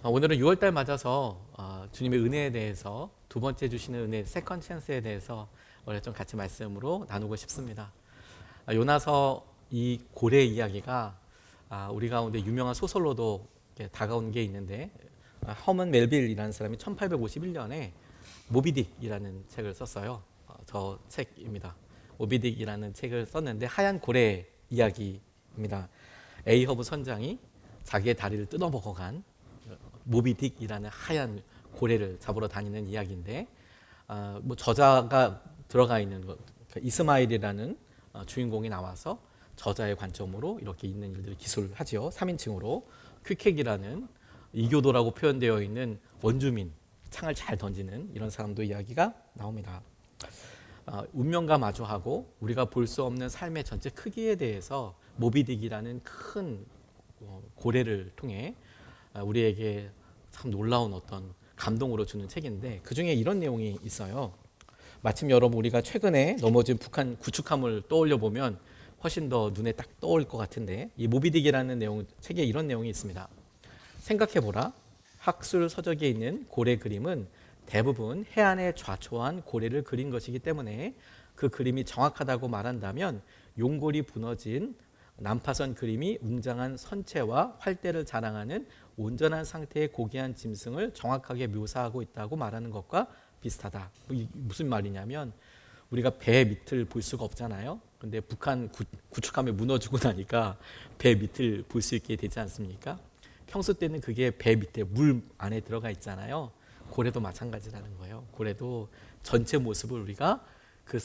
오늘은 6월달 맞아서 주님의 은혜에 대해서 두 번째 주시는 은혜 세컨 찬스에 대해서 오늘 좀 같이 말씀으로 나누고 싶습니다. 요나서 이 고래 이야기가 우리 가운데 유명한 소설로도 이렇게 다가온 게 있는데 허먼 멜빌이라는 사람이 1851년에 모비딕이라는 책을 썼어요. 저 책입니다. 모비딕이라는 책을 썼는데 하얀 고래 이야기입니다. 에이허브 선장이 자기의 다리를 뜯어먹어간 모비딕이라는 하얀 고래를 잡으러 다니는 이야기인데 뭐 저자가 들어가 있는 이스마일이라는 주인공이 나와서 저자의 관점으로 이렇게 있는 일들을 기술하지요. 3인칭으로 퀴캑이라는 이교도라고 표현되어 있는 원주민, 창을 잘 던지는 이런 사람도 이야기가 나옵니다. 운명과 마주하고 우리가 볼 수 없는 삶의 전체 크기에 대해서 모비딕이라는 큰 고래를 통해 우리에게 참 놀라운 어떤 감동으로 주는 책인데 그 중에 이런 내용이 있어요. 마침 여러분 우리가 최근에 넘어진 북한 구축함을 떠올려 보면 훨씬 더 눈에 딱 떠올 것 같은데 이 모비딕이라는 내용 책에 이런 내용이 있습니다. 생각해보라. 학술 서적에 있는 고래 그림은 대부분 해안에 좌초한 고래를 그린 것이기 때문에 그 그림이 정확하다고 말한다면 용골이 무너진 난파선 그림이 웅장한 선체와 활대를 자랑하는 온전한 상태의 고귀한 짐승을 정확하게 묘사하고 있다고 말하는 것과 비슷하다. 무슨 말이냐면 우리가 배 밑을 볼 수가 없잖아요. 근데 북한 구축함이 무너지고 나니까 배 밑을 볼 수 있게 되지 않습니까? 평소 때는 그게 배 밑에 물 안에 들어가 있잖아요. 고래도 마찬가지라는 거예요. 고래도 전체 모습을 우리가 그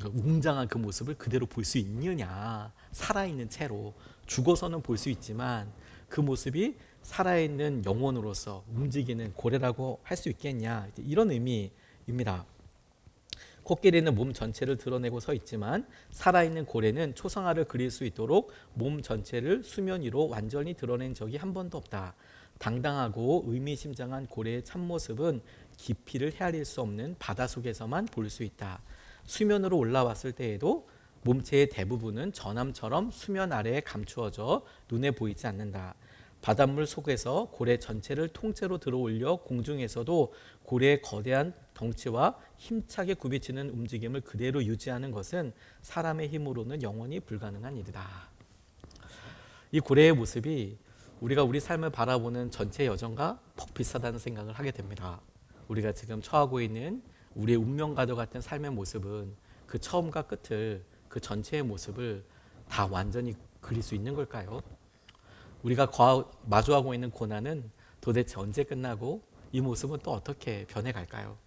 웅장한 그 모습을 그대로 볼 수 있느냐. 살아있는 채로 죽어서는 볼 수 있지만 그 모습이 살아있는 영혼으로서 움직이는 고래라고 할 수 있겠냐. 이런 의미입니다. 코끼리는 몸 전체를 드러내고 서 있지만 살아있는 고래는 초상화를 그릴 수 있도록 몸 전체를 수면 위로 완전히 드러낸 적이 한 번도 없다. 당당하고 의미심장한 고래의 참모습은 깊이를 헤아릴 수 없는 바다 속에서만 볼 수 있다. 수면으로 올라왔을 때에도 몸체의 대부분은 전함처럼 수면 아래에 감추어져 눈에 보이지 않는다. 바닷물 속에서 고래 전체를 통째로 들어올려 공중에서도 고래의 거대한 덩치와 힘차게 굽이치는 움직임을 그대로 유지하는 것은 사람의 힘으로는 영원히 불가능한 일이다. 이 고래의 모습이 우리가 우리 삶을 바라보는 전체 여정과 퍽 비슷하다는 생각을 하게 됩니다. 우리가 지금 처하고 있는 우리의 운명과도 같은 삶의 모습은 그 처음과 끝을 그 전체의 모습을 다 완전히 그릴 수 있는 걸까요? 우리가 마주하고 있는 고난은 도대체 언제 끝나고 이 모습은 또 어떻게 변해갈까요?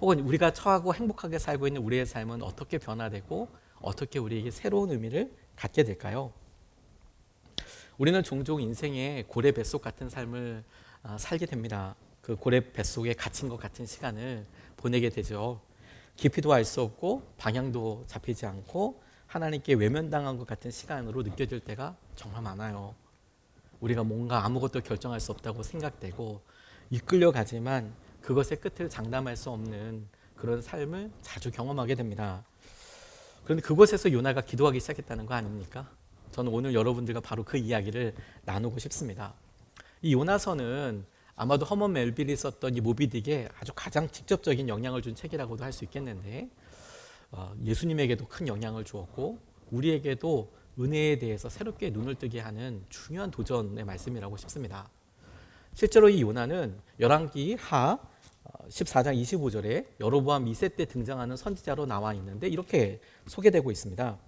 혹은 우리가 처하고 행복하게 살고 있는 우리의 삶은 어떻게 변화되고 어떻게 우리에게 새로운 의미를 갖게 될까요? 우리는 종종 인생의 고래 뱃속 같은 삶을 살게 됩니다. 그 고래 뱃속에 갇힌 것 같은 시간을 보내게 되죠. 깊이도 알 수 없고 방향도 잡히지 않고 하나님께 외면당한 것 같은 시간으로 느껴질 때가 정말 많아요. 우리가 뭔가 아무것도 결정할 수 없다고 생각되고 이끌려가지만 그것의 끝을 장담할 수 없는 그런 삶을 자주 경험하게 됩니다. 그런데 그곳에서 요나가 기도하기 시작했다는 거 아닙니까? 저는 오늘 여러분들과 바로 그 이야기를 나누고 싶습니다. 이 요나서는 아마도 허먼 멜빌이 썼던 이 모비딕에 아주 가장 직접적인 영향을 준 책이라고도 할 수 있겠는데 예수님에게도 큰 영향을 주었고 우리에게도 은혜에 대해서 새롭게 눈을 뜨게 하는 중요한 도전의 말씀이라고 싶습니다. 실제로 이 요나는 열왕기 하 14장 25절에 여로보암 2세 때 등장하는 선지자로 나와 있는데 이렇게 소개되고 있습니다.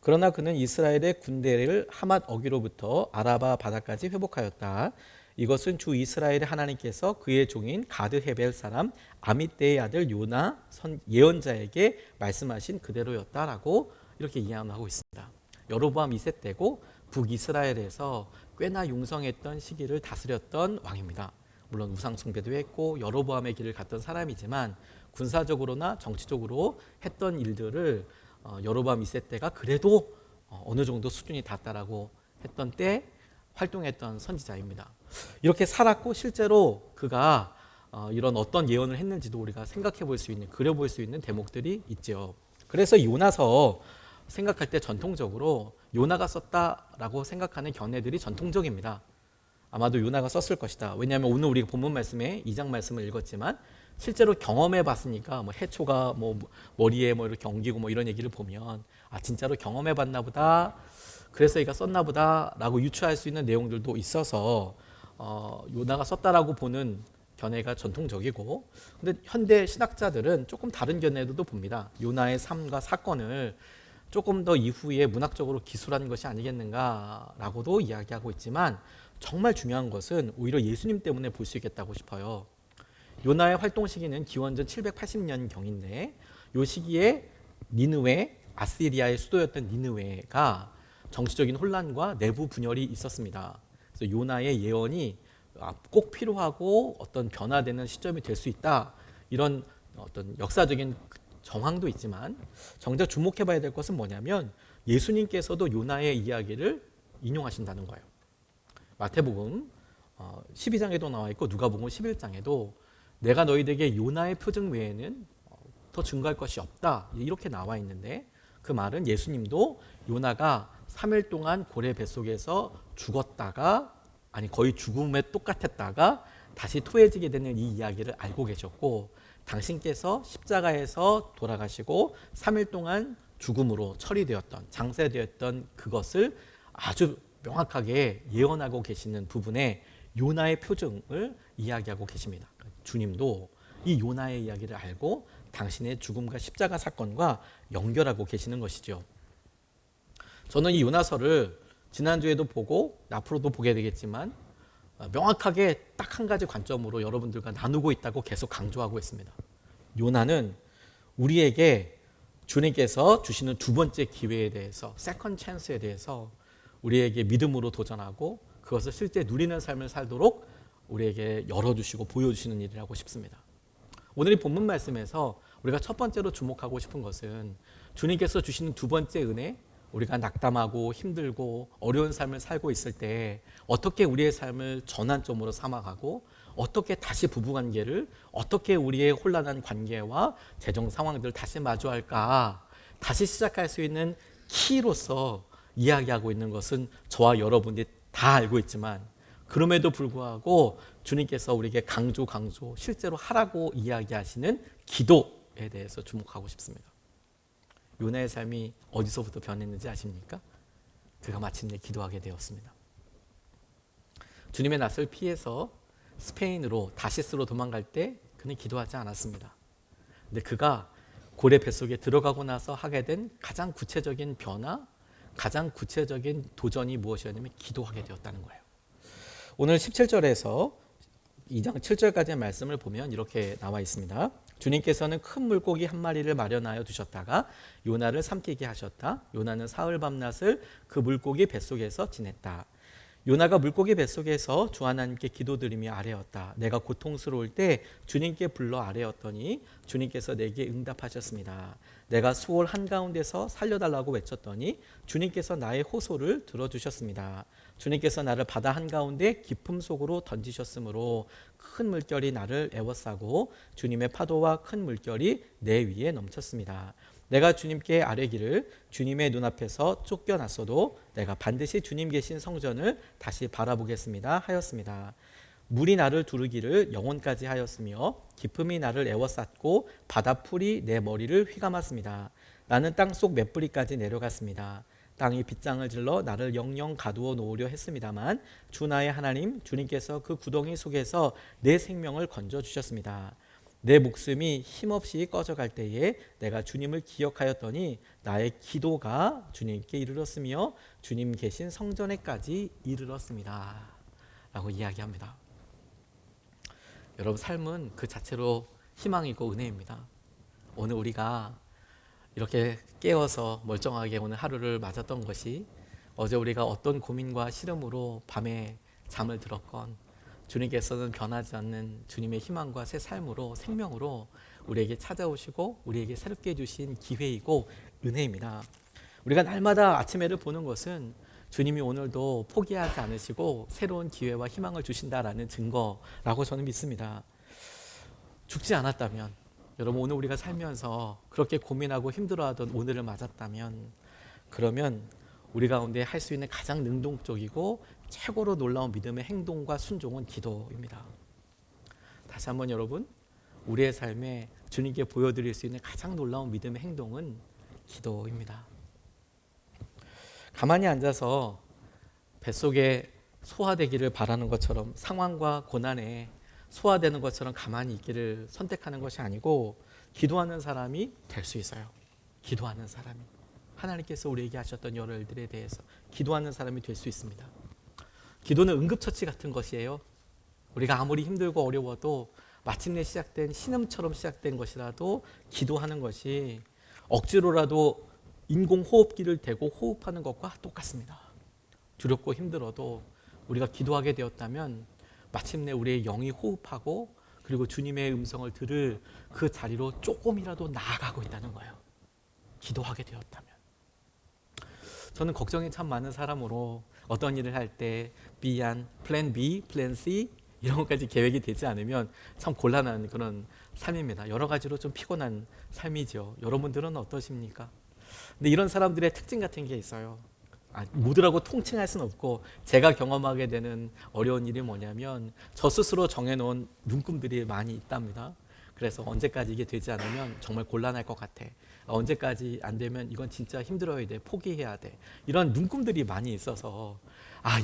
그러나 그는 이스라엘의 군대를 하맛 어기로부터 아라바 바다까지 회복하였다. 이것은 주 이스라엘의 하나님께서 그의 종인 가드 헤벨 사람 아미떼의 아들 요나 예언자에게 말씀하신 그대로였다라고 이렇게 이야기하고 있습니다. 여로보암 2세 때고 북이스라엘에서 꽤나 융성했던 시기를 다스렸던 왕입니다. 물론 우상 숭배도 했고 여로보암의 길을 갔던 사람이지만 군사적으로나 정치적으로 했던 일들을 여로보암 2세 때가 그래도 어느 정도 수준이 닿았다라고 했던 때 활동했던 선지자입니다. 이렇게 살았고 실제로 그가 이런 어떤 예언을 했는지도 우리가 생각해 볼 수 있는, 그려볼 수 있는 대목들이 있죠. 그래서 요나서 생각할 때 전통적으로 요나가 썼다라고 생각하는 견해들이 전통적입니다. 아마도 요나가 썼을 것이다. 왜냐하면 오늘 우리가 본문 말씀에 2장 말씀을 읽었지만 실제로 경험해 봤으니까 뭐 해초가 뭐 머리에 뭐 이렇게 엉기고 뭐 이런 얘기를 보면 아 진짜로 경험해 봤나 보다. 그래서 얘가 썼나 보다라고 유추할 수 있는 내용들도 있어서 요나가 썼다라고 보는 견해가 전통적이고, 근데 현대 신학자들은 조금 다른 견해도 봅니다. 요나의 삶과 사건을 조금 더 이후에 문학적으로 기술한 것이 아니겠는가라고도 이야기하고 있지만, 정말 중요한 것은 오히려 예수님 때문에 볼 수 있겠다고 싶어요. 요나의 활동 시기는 기원전 780년 경인데, 이 시기에 니느웨, 아시리아의 수도였던 니느웨가 정치적인 혼란과 내부 분열이 있었습니다. 그래서 요나의 예언이 꼭 필요하고 어떤 변화되는 시점이 될 수 있다, 이런 어떤 역사적인 정황도 있지만, 정작 주목해 봐야 될 것은 뭐냐면 예수님께서도 요나의 이야기를 인용하신다는 거예요. 마태복음 12장에도 나와 있고 누가복음 11장에도 내가 너희에게 요나의 표적 외에는 더 증거할 것이 없다, 이렇게 나와 있는데, 그 말은 예수님도 요나가 3일 동안 고래 뱃속에서 죽었다가, 아니 거의 죽음에 똑같았다가 다시 토해지게 되는 이 이야기를 알고 계셨고, 당신께서 십자가에서 돌아가시고 3일 동안 죽음으로 처리되었던, 장세되었던 그것을 아주 명확하게 예언하고 계시는 부분에 요나의 표정을 이야기하고 계십니다. 주님도 이 요나의 이야기를 알고 당신의 죽음과 십자가 사건과 연결하고 계시는 것이죠. 저는 이 요나서를 지난주에도 보고 앞으로도 보게 되겠지만 명확하게 딱 한 가지 관점으로 여러분들과 나누고 있다고 계속 강조하고 있습니다. 요나는 우리에게 주님께서 주시는 두 번째 기회에 대해서, 세컨 찬스에 대해서 우리에게 믿음으로 도전하고 그것을 실제 누리는 삶을 살도록 우리에게 열어주시고 보여주시는 일이라고 싶습니다. 오늘 이 본문 말씀에서 우리가 첫 번째로 주목하고 싶은 것은 주님께서 주시는 두 번째 은혜, 우리가 낙담하고 힘들고 어려운 삶을 살고 있을 때 어떻게 우리의 삶을 전환점으로 삼아가고, 어떻게 다시 부부관계를, 어떻게 우리의 혼란한 관계와 재정 상황들을 다시 마주할까, 다시 시작할 수 있는 키로서 이야기하고 있는 것은 저와 여러분들이 다 알고 있지만, 그럼에도 불구하고 주님께서 우리에게 강조 실제로 하라고 이야기하시는 기도에 대해서 주목하고 싶습니다. 요나의 삶이 어디서부터 변했는지 아십니까? 그가 마침내 기도하게 되었습니다. 주님의 낯을 피해서 스페인으로, 다시스로 도망갈 때 그는 기도하지 않았습니다. 근데 그가 고래 뱃속에 들어가고 나서 하게 된 가장 구체적인 변화, 가장 구체적인 도전이 무엇이었냐면 기도하게 되었다는 거예요. 오늘 17절에서 2장 7절까지의 말씀을 보면 이렇게 나와 있습니다. 주님께서는 큰 물고기 한 마리를 마련하여 두셨다가 요나를 삼키게 하셨다. 요나는 사흘 밤낮을 그 물고기 뱃속에서 지냈다. 요나가 물고기 뱃속에서 주 하나님께 기도드리며 아뢰었다. 내가 고통스러울 때 주님께 불러 아뢰었더니 주님께서 내게 응답하셨습니다. 내가 수월 한가운데서 살려달라고 외쳤더니 주님께서 나의 호소를 들어주셨습니다. 주님께서 나를 바다 한가운데 깊음 속으로 던지셨으므로 큰 물결이 나를 에워싸고 주님의 파도와 큰 물결이 내 위에 넘쳤습니다. 내가 주님께 아뢰기를 주님의 눈앞에서 쫓겨났어도 내가 반드시 주님 계신 성전을 다시 바라보겠습니다 하였습니다. 물이 나를 두르기를 영혼까지 하였으며 깊음이 나를 에워쌌고 바다풀이 내 머리를 휘감았습니다. 나는 땅속 몇 뿌리까지 내려갔습니다. 땅이 빗장을 질러 나를 영영 가두어 놓으려 했습니다만 주 나의 하나님 주님께서 그 구덩이 속에서 내 생명을 건져주셨습니다. 내 목숨이 힘없이 꺼져갈 때에 내가 주님을 기억하였더니 나의 기도가 주님께 이르렀으며 주님 계신 성전에까지 이르렀습니다 라고 이야기합니다. 여러분, 삶은 그 자체로 희망이고 은혜입니다. 오늘 우리가 이렇게 깨어서 멀쩡하게 오늘 하루를 맞았던 것이, 어제 우리가 어떤 고민과 시름으로 밤에 잠을 들었건 주님께서는 변하지 않는 주님의 희망과 새 삶으로, 생명으로 우리에게 찾아오시고 우리에게 새롭게 해주신 기회이고 은혜입니다. 우리가 날마다 아침에를 보는 것은 주님이 오늘도 포기하지 않으시고 새로운 기회와 희망을 주신다라는 증거라고 저는 믿습니다. 죽지 않았다면, 여러분 오늘 우리가 살면서 그렇게 고민하고 힘들어하던 오늘을 맞았다면, 그러면 우리 가운데 할 수 있는 가장 능동적이고 최고로 놀라운 믿음의 행동과 순종은 기도입니다. 다시 한번 여러분, 우리의 삶에 주님께 보여드릴 수 있는 가장 놀라운 믿음의 행동은 기도입니다. 가만히 앉아서 뱃속에 소화되기를 바라는 것처럼, 상황과 고난에 소화되는 것처럼 가만히 있기를 선택하는 것이 아니고 기도하는 사람이 될 수 있어요. 기도하는 사람이, 하나님께서 우리에게 하셨던 여러 일들에 대해서 기도하는 사람이 될 수 있습니다. 기도는 응급처치 같은 것이에요. 우리가 아무리 힘들고 어려워도 마침내 시작된 신음처럼 시작된 것이라도 기도하는 것이 억지로라도 인공호흡기를 대고 호흡하는 것과 똑같습니다. 두렵고 힘들어도 우리가 기도하게 되었다면 마침내 우리의 영이 호흡하고 그리고 주님의 음성을 들을 그 자리로 조금이라도 나아가고 있다는 거예요. 기도하게 되었다면. 저는 걱정이 참 많은 사람으로 어떤 일을 할 때 B안, 플랜 B, 플랜 C 이런 것까지 계획이 되지 않으면 참 곤란한 그런 삶입니다. 여러 가지로 좀 피곤한 삶이죠. 여러분들은 어떠십니까? 근데 이런 사람들의 특징 같은 게 있어요. 모두라고 통칭할 수는 없고 제가 경험하게 되는 어려운 일이 뭐냐면 저 스스로 정해놓은 눈금들이 많이 있답니다. 그래서 언제까지 이게 되지 않으면 정말 곤란할 것 같아. 언제까지 안 되면 이건 진짜 힘들어야 돼. 포기해야 돼. 이런 눈금들이 많이 있어서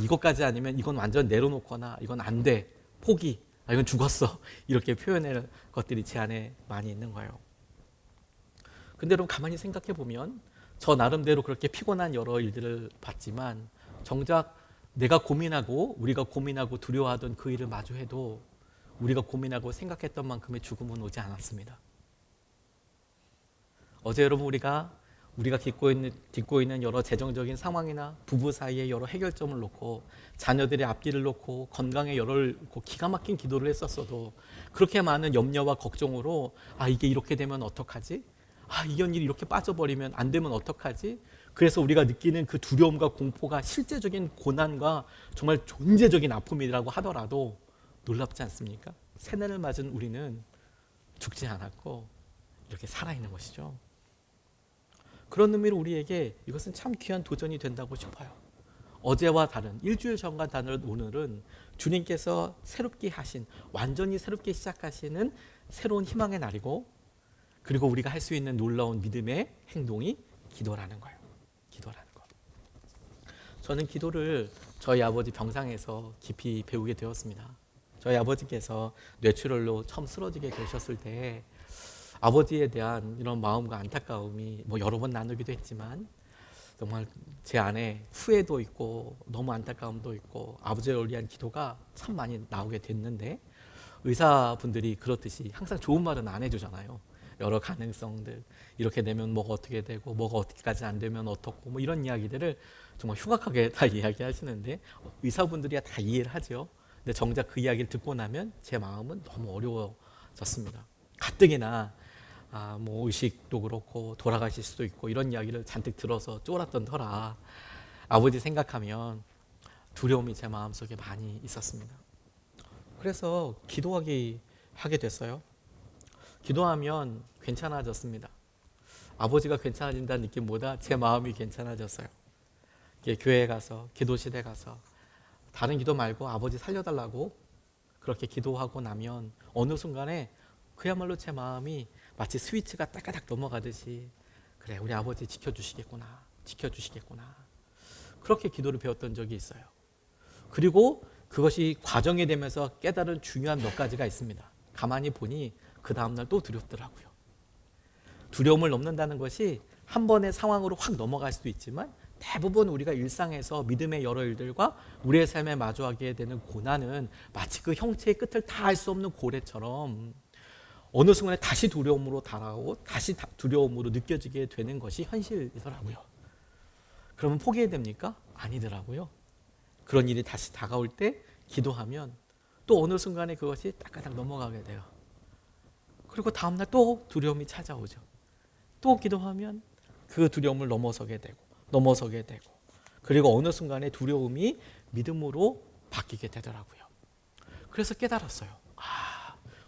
이것까지 아니면 이건 완전 내려놓거나 이건 안 돼. 포기. 이건 죽었어. 이렇게 표현할 것들이 제 안에 많이 있는 거예요. 근데 여러분 가만히 생각해 보면 저 나름대로 그렇게 피곤한 여러 일들을 봤지만 정작 내가 고민하고 우리가 고민하고 두려워하던 그 일을 마주해도 우리가 고민하고 생각했던 만큼의 죽음은 오지 않았습니다. 어제 여러분 우리가 딛고 있는 여러 재정적인 상황이나 부부 사이의 여러 해결점을 놓고 자녀들의 앞길을 놓고 건강의 열을 놓고 기가 막힌 기도를 했었어도 그렇게 많은 염려와 걱정으로 이게 이렇게 되면 어떡하지? 이런 일이 이렇게 빠져버리면 안 되면 어떡하지? 그래서 우리가 느끼는 그 두려움과 공포가 실제적인 고난과 정말 존재적인 아픔이라고 하더라도 놀랍지 않습니까? 세난을 맞은 우리는 죽지 않았고 이렇게 살아있는 것이죠. 그런 의미로 우리에게 이것은 참 귀한 도전이 된다고 싶어요. 어제와 다른 일주일 전과 다른 오늘은 주님께서 새롭게 하신, 완전히 새롭게 시작하시는 새로운 희망의 날이고 그리고 우리가 할 수 있는 놀라운 믿음의 행동이 기도라는 거예요. 기도라는 거. 저는 기도를 저희 아버지 병상에서 깊이 배우게 되었습니다. 저희 아버지께서 뇌출혈로 처음 쓰러지게 되셨을 때 아버지에 대한 이런 마음과 안타까움이 여러 번 나누기도 했지만 정말 제 안에 후회도 있고 너무 안타까움도 있고 아버지를 위한 기도가 참 많이 나오게 됐는데 의사분들이 그렇듯이 항상 좋은 말은 안 해주잖아요. 여러 가능성들, 이렇게 되면 뭐가 어떻게 되고 뭐가 어떻게까지 안 되면 어떻고 이런 이야기들을 정말 흉악하게 다 이야기하시는데 의사분들이야 다 이해를 하죠. 근데 정작 그 이야기를 듣고 나면 제 마음은 너무 어려워졌습니다. 가뜩이나 의식도 그렇고 돌아가실 수도 있고 이런 이야기를 잔뜩 들어서 쫄았던 터라 아버지 생각하면 두려움이 제 마음속에 많이 있었습니다. 그래서 하게 됐어요. 기도하면 괜찮아졌습니다. 아버지가 괜찮아진다는 느낌보다 제 마음이 괜찮아졌어요. 교회에 가서 기도실에 가서 다른 기도 말고 아버지 살려달라고 그렇게 기도하고 나면 어느 순간에 그야말로 제 마음이 마치 스위치가 따까닥 넘어가듯이 그래 우리 아버지 지켜주시겠구나 그렇게 기도를 배웠던 적이 있어요. 그리고 그것이 과정이 되면서 깨달은 중요한 몇 가지가 있습니다. 가만히 보니 그 다음날 또 두렵더라고요. 두려움을 넘는다는 것이 한 번의 상황으로 확 넘어갈 수도 있지만 대부분 우리가 일상에서 믿음의 여러 일들과 우리의 삶에 마주하게 되는 고난은 마치 그 형체의 끝을 다 알 수 없는 고래처럼 어느 순간에 다시 두려움으로 달아오고 다시 두려움으로 느껴지게 되는 것이 현실이더라고요. 그러면 포기해야 됩니까? 아니더라고요. 그런 일이 다시 다가올 때 기도하면 또 어느 순간에 그것이 따까닥 넘어가게 돼요. 그리고 다음날 또 두려움이 찾아오죠. 또 기도하면 그 두려움을 넘어서게 되고 그리고 어느 순간에 두려움이 믿음으로 바뀌게 되더라고요. 그래서 깨달았어요.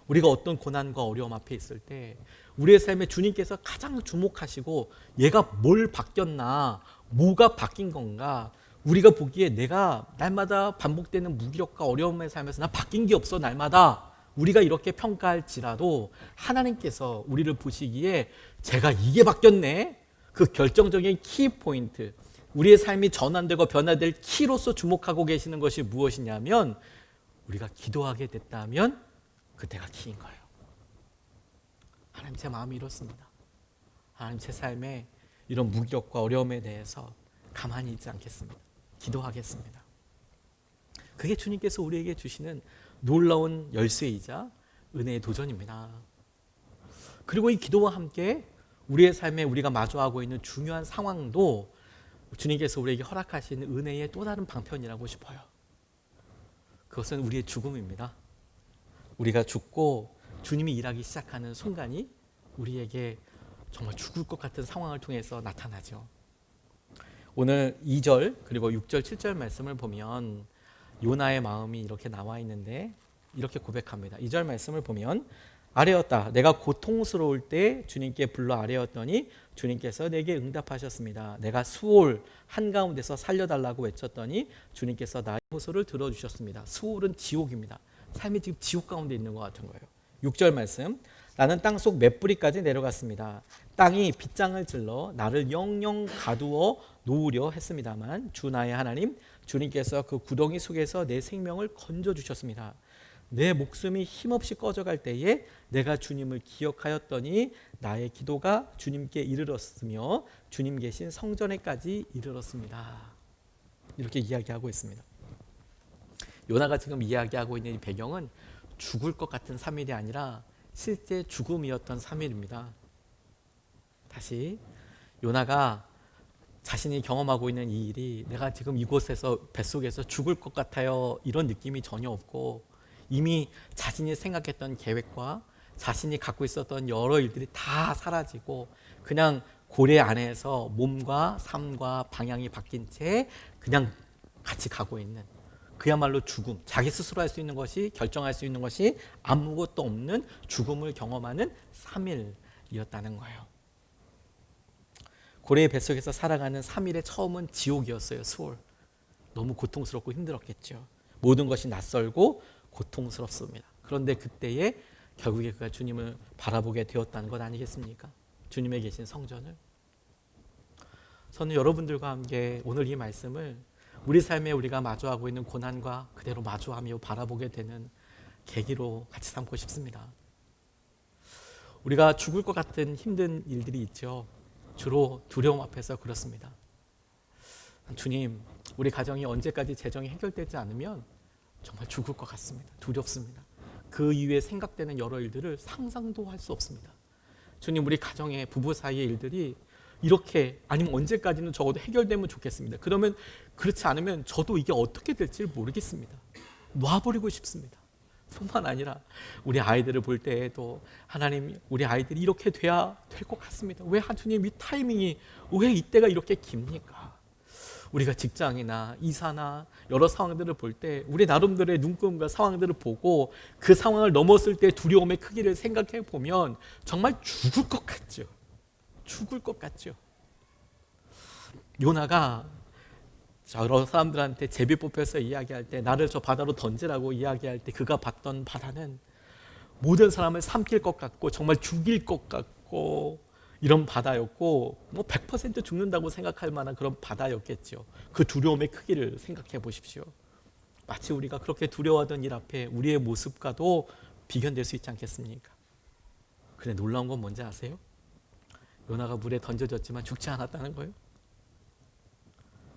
우리가 어떤 고난과 어려움 앞에 있을 때 우리의 삶에 주님께서 가장 주목하시고 얘가 뭘 바뀌었나, 뭐가 바뀐 건가, 우리가 보기에 내가 날마다 반복되는 무기력과 어려움에 살면서 나 바뀐 게 없어 날마다, 우리가 이렇게 평가할지라도 하나님께서 우리를 보시기에 제가 이게 바뀌었네, 그 결정적인 키포인트, 우리의 삶이 전환되고 변화될 키로서 주목하고 계시는 것이 무엇이냐면 우리가 기도하게 됐다면 그때가 키인 거예요. 하나님, 제 마음이 이렇습니다. 하나님, 제 삶에 이런 무기력과 어려움에 대해서 가만히 있지 않겠습니다. 기도하겠습니다. 그게 주님께서 우리에게 주시는 놀라운 열쇠이자 은혜의 도전입니다. 그리고 이 기도와 함께 우리의 삶에 우리가 마주하고 있는 중요한 상황도 주님께서 우리에게 허락하시는 은혜의 또 다른 방편이라고 싶어요. 그것은 우리의 죽음입니다. 우리가 죽고 주님이 일하기 시작하는 순간이 우리에게 정말 죽을 것 같은 상황을 통해서 나타나죠. 오늘 2절 그리고 6절 7절 말씀을 보면 요나의 마음이 이렇게 나와 있는데 이렇게 고백합니다. 2절 말씀을 보면 아뢰었다. 내가 고통스러울 때 주님께 불러 아뢰었더니 주님께서 내게 응답하셨습니다. 내가 수올 한가운데서 살려달라고 외쳤더니 주님께서 나의 호소를 들어주셨습니다. 수올은 지옥입니다. 삶이 지금 지옥 가운데 있는 것 같은 거예요. 6절 말씀, 나는 땅속 몇 뿌리까지 내려갔습니다. 땅이 빗장을 질러 나를 영영 가두어 놓으려 했습니다만 주 나의 하나님 주님께서 그 구덩이 속에서 내 생명을 건져주셨습니다. 내 목숨이 힘없이 꺼져갈 때에 내가 주님을 기억하였더니 나의 기도가 주님께 이르렀으며 주님 계신 성전에까지 이르렀습니다. 이렇게 이야기하고 있습니다. 요나가 지금 이야기하고 있는 이 배경은 죽을 것 같은 3일이 아니라 실제 죽음이었던 3일입니다. 다시 요나가 자신이 경험하고 있는 이 일이 내가 지금 이곳에서 뱃속에서 죽을 것 같아요 이런 느낌이 전혀 없고 이미 자신이 생각했던 계획과 자신이 갖고 있었던 여러 일들이 다 사라지고 그냥 고래 안에서 몸과 삶과 방향이 바뀐 채 그냥 같이 가고 있는 그야말로 죽음, 자기 스스로 할 수 있는 것이 결정할 수 있는 것이 아무것도 없는 죽음을 경험하는 3일이었다는 거예요. 고래의 뱃속에서 살아가는 3일의 처음은 지옥이었어요. 수월. 너무 고통스럽고 힘들었겠죠. 모든 것이 낯설고 고통스럽습니다. 그런데 그때에 결국에 그가 주님을 바라보게 되었다는 것 아니겠습니까? 주님에 계신 성전을. 저는 여러분들과 함께 오늘 이 말씀을 우리 삶에 우리가 마주하고 있는 고난과 그대로 마주하며 바라보게 되는 계기로 같이 삼고 싶습니다. 우리가 죽을 것 같은 힘든 일들이 있죠. 주로 두려움 앞에서 그렇습니다. 주님, 우리 가정이 언제까지 재정이 해결되지 않으면 정말 죽을 것 같습니다. 두렵습니다. 그 이후에 생각되는 여러 일들을 상상도 할 수 없습니다. 주님, 우리 가정의 부부 사이의 일들이 이렇게 아니면 언제까지는 적어도 해결되면 좋겠습니다. 그러면 그렇지 않으면 저도 이게 어떻게 될지 모르겠습니다. 놔버리고 싶습니다. 뿐만 아니라 우리 아이들을 볼 때에도 하나님, 우리 아이들이 이렇게 돼야 될 것 같습니다. 왜 하나님 이 타이밍이 왜 이때가 이렇게 깁니까? 우리가 직장이나 이사나 여러 상황들을 볼 때 우리 나름대로의 눈금과 상황들을 보고 그 상황을 넘었을 때 두려움의 크기를 생각해 보면 정말 죽을 것 같죠. 죽을 것 같죠. 요나가 여러 사람들한테 제비 뽑혀서 이야기할 때 나를 저 바다로 던지라고 이야기할 때 그가 봤던 바다는 모든 사람을 삼킬 것 같고 정말 죽일 것 같고 이런 바다였고 뭐 100% 죽는다고 생각할 만한 그런 바다였겠죠. 그 두려움의 크기를 생각해 보십시오. 마치 우리가 그렇게 두려워하던 일 앞에 우리의 모습과도 비견될 수 있지 않겠습니까? 근데 놀라운 건 뭔지 아세요? 요나가 물에 던져졌지만 죽지 않았다는 거예요.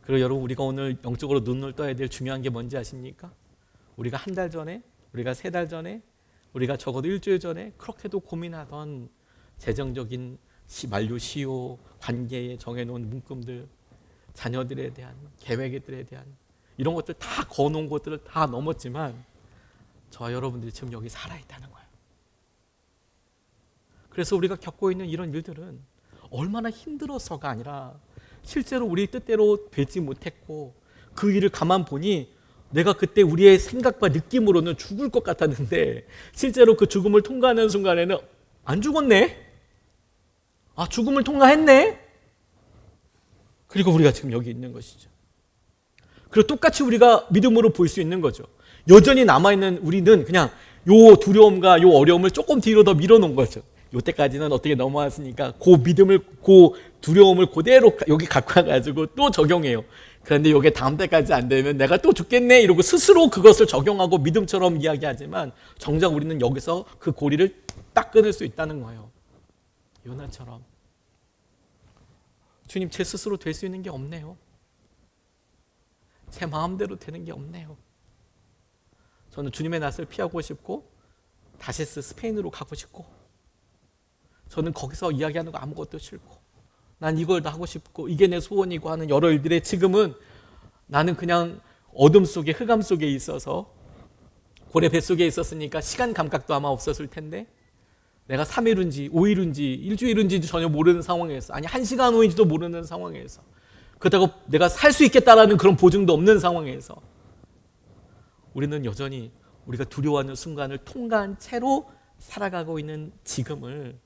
그리고 여러분, 우리가 오늘 영적으로 눈을 떠야 될 중요한 게 뭔지 아십니까? 우리가 한 달 전에, 우리가 3달 전에, 우리가 적어도 일주일 전에 그렇게도 고민하던 재정적인 만료 시효, 관계에 정해놓은 문금들, 자녀들에 대한 계획들에 대한 이런 것들 다 거놓은 것들을 다 넘었지만 저와 여러분들이 지금 여기 살아있다는 거예요. 그래서 우리가 겪고 있는 이런 일들은 얼마나 힘들어서가 아니라 실제로 우리 뜻대로 되지 못했고 그 일을 가만 보니 내가 그때 우리의 생각과 느낌으로는 죽을 것 같았는데 실제로 그 죽음을 통과하는 순간에는 안 죽었네? 아, 죽음을 통과했네? 그리고 우리가 지금 여기 있는 것이죠. 그리고 똑같이 우리가 믿음으로 볼 수 있는 거죠. 여전히 남아있는 우리는 그냥 요 두려움과 요 어려움을 조금 뒤로 더 밀어놓은 거죠. 요때까지는 어떻게 넘어왔으니까 그 믿음을, 그 두려움을 그대로 여기 갖고 와가지고 또 적용해요. 그런데 요게 다음 때까지 안 되면 내가 또 죽겠네 이러고 스스로 그것을 적용하고 믿음처럼 이야기하지만 정작 우리는 여기서 그 고리를 딱 끊을 수 있다는 거예요. 요나처럼. 주님, 제 스스로 될 수 있는 게 없네요. 제 마음대로 되는 게 없네요. 저는 주님의 낯을 피하고 싶고 다시스 스페인으로 가고 싶고 저는 거기서 이야기하는 거 아무것도 싫고 난 이걸 다 하고 싶고 이게 내 소원이고 하는 여러 일들에 지금은 나는 그냥 어둠 속에 흑암 속에 있어서 고래 뱃속에 있었으니까 시간 감각도 아마 없었을 텐데 내가 3일인지 5일인지 일주일인지 전혀 모르는 상황에서 아니 1시간 후인지도 모르는 상황에서 그렇다고 내가 살 수 있겠다라는 그런 보증도 없는 상황에서 우리는 여전히 우리가 두려워하는 순간을 통과한 채로 살아가고 있는 지금을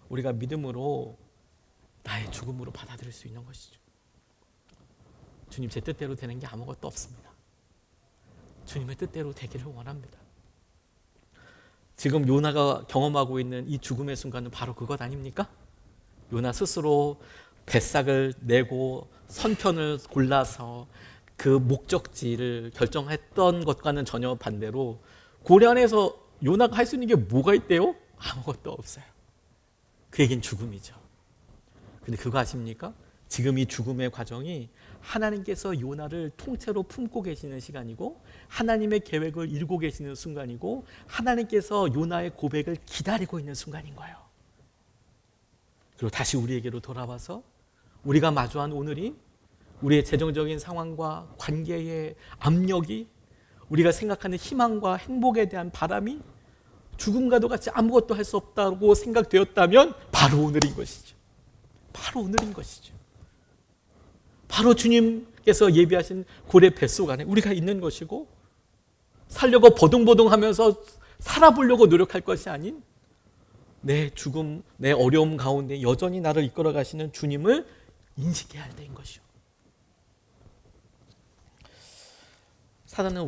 우리가 믿음으로 나의 죽음으로 받아들일 수 있는 것이죠. 주님, 제 뜻대로 되는 게 아무것도 없습니다. 주님의 뜻대로 되기를 원합니다. 지금 요나가 경험하고 있는 이 죽음의 순간은 바로 그것 아닙니까? 요나 스스로 뱃삭을 내고 선편을 골라서 그 목적지를 결정했던 것과는 전혀 반대로 고래 안에서 요나가 할 수 있는 게 뭐가 있대요? 아무것도 없어요. 그에겐 죽음이죠. 근데 그거 아십니까? 지금 이 죽음의 과정이 하나님께서 요나를 통째로 품고 계시는 시간이고 하나님의 계획을 이루고 계시는 순간이고 하나님께서 요나의 고백을 기다리고 있는 순간인 거예요. 그리고 다시 우리에게로 돌아와서 우리가 마주한 오늘이 우리의 재정적인 상황과 관계의 압력이 우리가 생각하는 희망과 행복에 대한 바람이 죽음과도 같이 아무것도 할 수 없다고 생각되었다면 바로 오늘인 것이죠. 바로 오늘인 것이죠. 바로 주님께서 예비하신 고래 뱃속 안에 우리가 있는 것이고 살려고 버둥버둥하면서 살아보려고 노력할 것이 아닌 내 죽음, 내 어려움 가운데 여전히 나를 이끌어 가시는 주님을 인식해야 할 때인 것이요. 사단은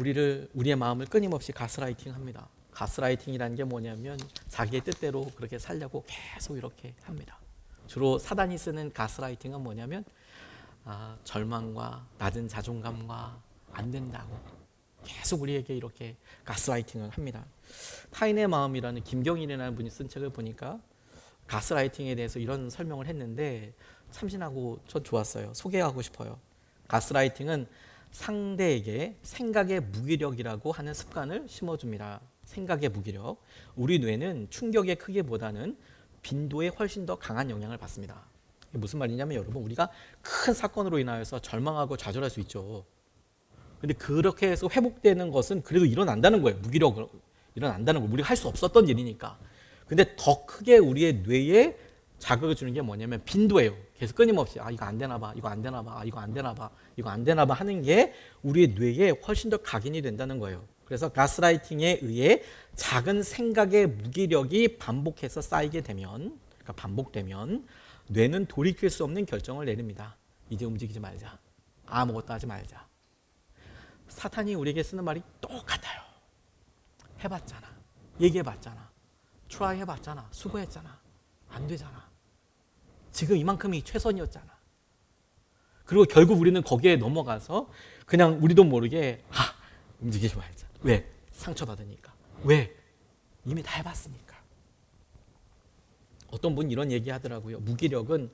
우리의 마음을 끊임없이 가스라이팅합니다. 가스라이팅이라는 게 뭐냐면 자기의 뜻대로 그렇게 살려고 계속 이렇게 합니다. 주로 사단이 쓰는 가스라이팅은 뭐냐면 절망과 낮은 자존감과 안 된다고 계속 우리에게 이렇게 가스라이팅을 합니다. 타인의 마음이라는 김경일이라는 분이 쓴 책을 보니까 가스라이팅에 대해서 이런 설명을 했는데 참신하고 전 좋았어요. 소개하고 싶어요. 가스라이팅은 상대에게 생각의 무기력이라고 하는 습관을 심어줍니다. 생각의 무기력. 우리 뇌는 충격의 크기보다는 빈도에 훨씬 더 강한 영향을 받습니다. 이게 무슨 말이냐면 여러분 우리가 큰 사건으로 인하여서 절망하고 좌절할 수 있죠. 근데 그렇게 해서 회복되는 것은 그래도 일어난다는 거예요. 무기력으로 일어난다는 거예요. 우리가 할 수 없었던 일이니까. 근데 더 크게 우리의 뇌에 자극을 주는 게 뭐냐면 빈도예요. 계속 끊임없이 이거 안 되나 봐, 이거 안 되나 봐, 이거 안 되나 봐, 이거 안 되나 봐 하는 게 우리의 뇌에 훨씬 더 각인이 된다는 거예요. 그래서 가스라이팅에 의해 작은 생각의 무기력이 반복해서 쌓이게 되면, 그러니까 반복되면 뇌는 돌이킬 수 없는 결정을 내립니다. 이제 움직이지 말자. 아무것도 하지 말자. 사탄이 우리에게 쓰는 말이 똑같아요. 해봤잖아. 얘기해봤잖아. 트라이 해봤잖아. 수고했잖아. 안 되잖아. 지금 이만큼이 최선이었잖아. 그리고 결국 우리는 거기에 넘어가서 그냥 우리도 모르게 움직이지 말자. 왜? 상처받으니까. 왜? 이미 다 해봤으니까. 어떤 분이 이런 얘기 하더라고요. 무기력은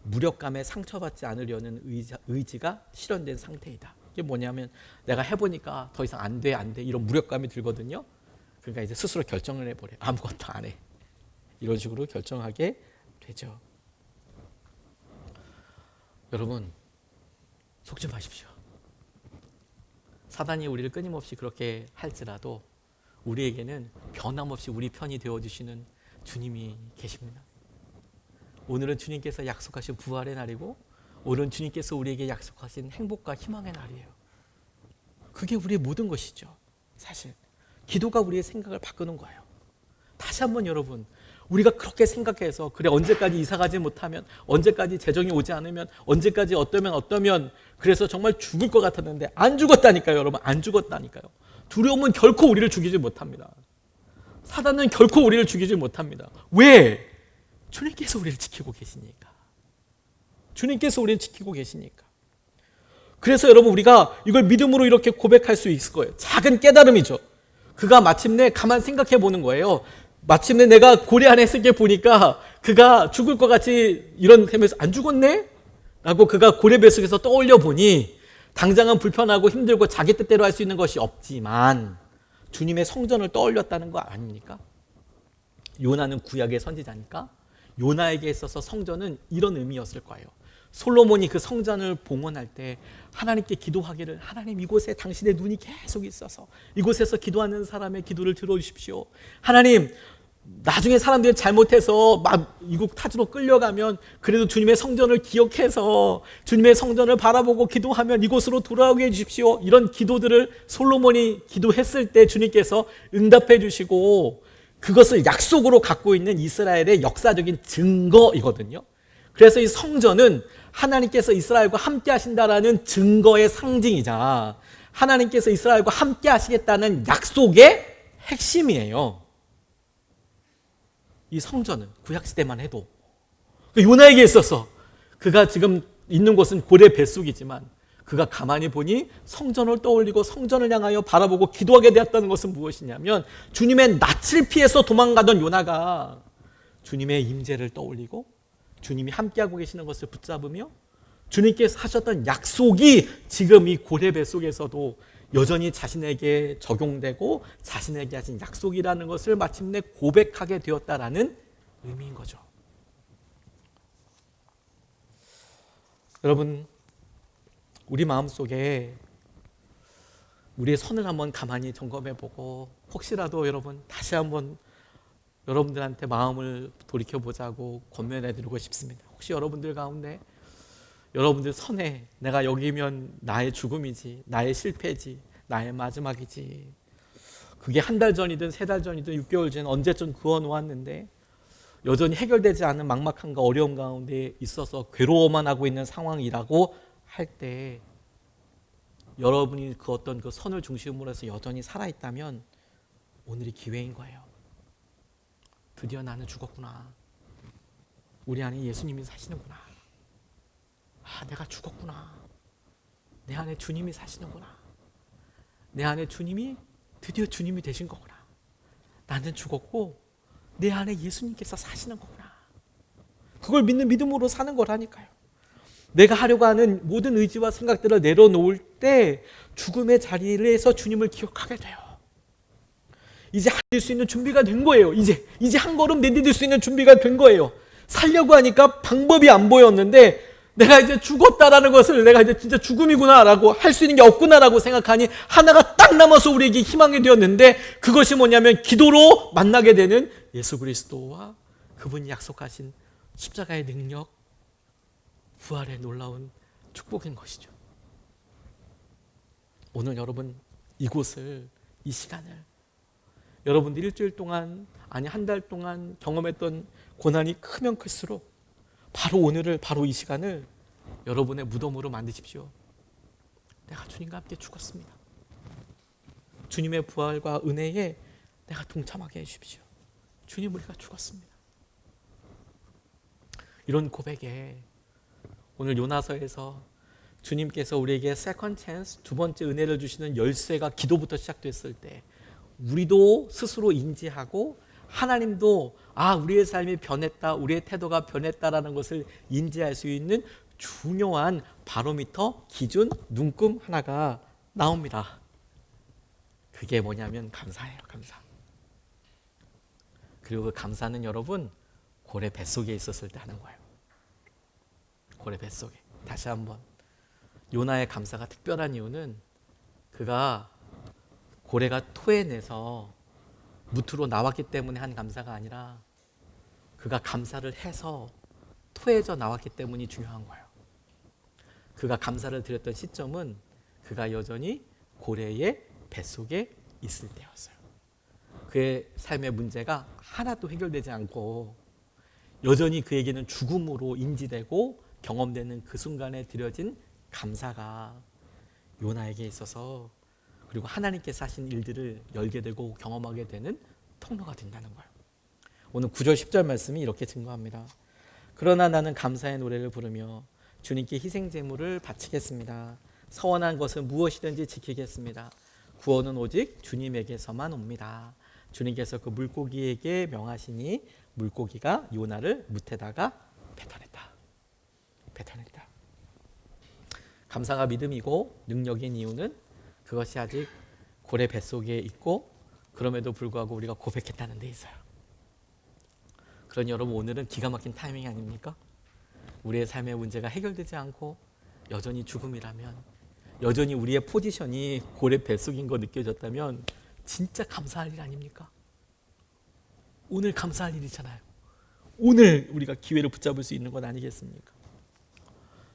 무력감에 상처받지 않으려는 의지가 실현된 상태이다. 이게 뭐냐면 내가 해보니까 더 이상 안 돼 이런 무력감이 들거든요. 그러니까 이제 스스로 결정을 해버려. 아무것도 안 해. 이런 식으로 결정하게 되죠. 여러분 속지 마십시오. 사단이 우리를 끊임없이 그렇게 할지라도 우리에게는 변함없이 우리 편이 되어주시는 주님이 계십니다. 오늘은 주님께서 약속하신 부활의 날이고 오늘은 주님께서 우리에게 약속하신 행복과 희망의 날이에요. 그게 우리의 모든 것이죠. 사실 기도가 우리의 생각을 바꾸는 거예요. 다시 한번 여러분 우리가 그렇게 생각해서 그래 언제까지 이사가지 못하면 언제까지 재정이 오지 않으면 언제까지 어떠면 그래서 정말 죽을 것 같았는데 안 죽었다니까요, 여러분. 안 죽었다니까요. 두려움은 결코 우리를 죽이지 못합니다. 사단은 결코 우리를 죽이지 못합니다. 왜? 주님께서 우리를 지키고 계시니까. 주님께서 우리를 지키고 계시니까. 그래서 여러분, 우리가 이걸 믿음으로 이렇게 고백할 수 있을 거예요. 작은 깨달음이죠. 그가 마침내 가만 생각해 보는 거예요. 마침내 내가 고래 안에 있게 보니까 그가 죽을 것 같이 이런 셈에서 안 죽었네? 라고 그가 고래 뱃속에서 떠올려 보니 당장은 불편하고 힘들고 자기 뜻대로 할 수 있는 것이 없지만 주님의 성전을 떠올렸다는 거 아닙니까? 요나는 구약의 선지자니까 요나에게 있어서 성전은 이런 의미였을 거예요. 솔로몬이 그 성전을 봉헌할 때 하나님께 기도하기를, 하나님 이곳에 당신의 눈이 계속 있어서 이곳에서 기도하는 사람의 기도를 들어주십시오. 하나님, 나중에 사람들이 잘못해서 막 이국 타지로 끌려가면 그래도 주님의 성전을 기억해서 주님의 성전을 바라보고 기도하면 이곳으로 돌아오게 해주십시오. 이런 기도들을 솔로몬이 기도했을 때 주님께서 응답해 주시고 그것을 약속으로 갖고 있는 이스라엘의 역사적인 증거이거든요. 그래서 이 성전은 하나님께서 이스라엘과 함께 하신다라는 증거의 상징이자 하나님께서 이스라엘과 함께 하시겠다는 약속의 핵심이에요. 이 성전은 구약시대만 해도 요나에게 있어서 그가 지금 있는 곳은 고래 뱃속이지만 그가 가만히 보니 성전을 떠올리고 성전을 향하여 바라보고 기도하게 되었다는 것은 무엇이냐면 주님의 낯을 피해서 도망가던 요나가 주님의 임재를 떠올리고 주님이 함께하고 계시는 것을 붙잡으며 주님께서 하셨던 약속이 지금 이 고래 뱃속에서도 여전히 자신에게 적용되고 자신에게 하신 약속이라는 것을 마침내 고백하게 되었다라는 의미인 거죠. 여러분, 우리 마음속에 우리의 선을 한번 가만히 점검해보고 혹시라도 여러분 다시 한번 여러분들한테 마음을 돌이켜보자고 권면해드리고 싶습니다. 혹시 여러분들 가운데 여러분들 선에 내가 여기면 나의 죽음이지, 나의 실패지, 나의 마지막이지, 그게 한 달 전이든 3달 전이든 6개월 전 언제쯤 그어놓았는데 여전히 해결되지 않은 막막함과 어려움 가운데 있어서 괴로워만 하고 있는 상황이라고 할 때 여러분이 그 어떤 그 선을 중심으로 해서 여전히 살아있다면 오늘이 기회인 거예요. 드디어 나는 죽었구나. 우리 안에 예수님이 사시는구나. 아, 내가 죽었구나. 내 안에 주님이 사시는구나. 내 안에 주님이 드디어 주님이 되신 거구나. 나는 죽었고 내 안에 예수님께서 사시는 거구나. 그걸 믿는 믿음으로 사는 거라니까요. 내가 하려고 하는 모든 의지와 생각들을 내려놓을 때 죽음의 자리에서 주님을 기억하게 돼요. 이제 내딛을 수 있는 준비가 된 거예요. 이제 한 걸음 내딛을 수 있는 준비가 된 거예요. 살려고 하니까 방법이 안 보였는데 내가 이제 죽었다라는 것을 내가 이제 진짜 죽음이구나라고 할 수 있는 게 없구나라고 생각하니 하나가 딱 남아서 우리에게 희망이 되었는데 그것이 뭐냐면 기도로 만나게 되는 예수 그리스도와 그분이 약속하신 십자가의 능력, 부활의 놀라운 축복인 것이죠. 오늘 여러분 이곳을, 이 시간을 여러분들 일주일 동안 아니 한 달 동안 경험했던 고난이 크면 클수록 바로 오늘을, 바로 이 시간을 여러분의 무덤으로 만드십시오. 내가 주님과 함께 죽었습니다. 주님의 부활과 은혜에 내가 동참하게 해주십시오. 주님, 우리가 죽었습니다. 이런 고백에 오늘 요나서에서 주님께서 우리에게 세컨 찬스, 두 번째 은혜를 주시는 열쇠가 기도부터 시작됐을 때 우리도 스스로 인지하고 하나님도 우리의 삶이 변했다, 우리의 태도가 변했다라는 것을 인지할 수 있는 중요한 바로미터, 기준, 눈금 하나가 나옵니다. 그게 뭐냐면 감사예요. 감사. 그리고 그 감사는 여러분 고래 뱃속에 있었을 때 하는 거예요. 고래 뱃속에. 다시 한번 요나의 감사가 특별한 이유는 그가 고래가 토해내서 무트로 나왔기 때문에 한 감사가 아니라 그가 감사를 해서 토해져 나왔기 때문이 중요한 거예요. 그가 감사를 드렸던 시점은 그가 여전히 고래의 뱃속에 있을 때였어요. 그의 삶의 문제가 하나도 해결되지 않고 여전히 그에게는 죽음으로 인지되고 경험되는 그 순간에 드려진 감사가 요나에게 있어서 그리고 하나님께서 하신 일들을 열게 되고 경험하게 되는 통로가 된다는 거예요. 오늘 9절 10절 말씀이 이렇게 증거합니다. 그러나 나는 감사의 노래를 부르며 주님께 희생 제물을 바치겠습니다. 서원한 것은 무엇이든지 지키겠습니다. 구원은 오직 주님에게서만 옵니다. 주님께서 그 물고기에게 명하시니 물고기가 요나를 뭇에다가 뱉어냈다. 감사가 믿음이고 능력인 이유는 그것이 아직 고래 뱃속에 있고 그럼에도 불구하고 우리가 고백했다는 데 있어요. 그러니 여러분, 오늘은 기가 막힌 타이밍이 아닙니까? 우리의 삶의 문제가 해결되지 않고 여전히 죽음이라면, 여전히 우리의 포지션이 고래 뱃속인 거 느껴졌다면 진짜 감사할 일 아닙니까? 오늘 감사할 일이잖아요. 오늘 우리가 기회를 붙잡을 수 있는 건 아니겠습니까?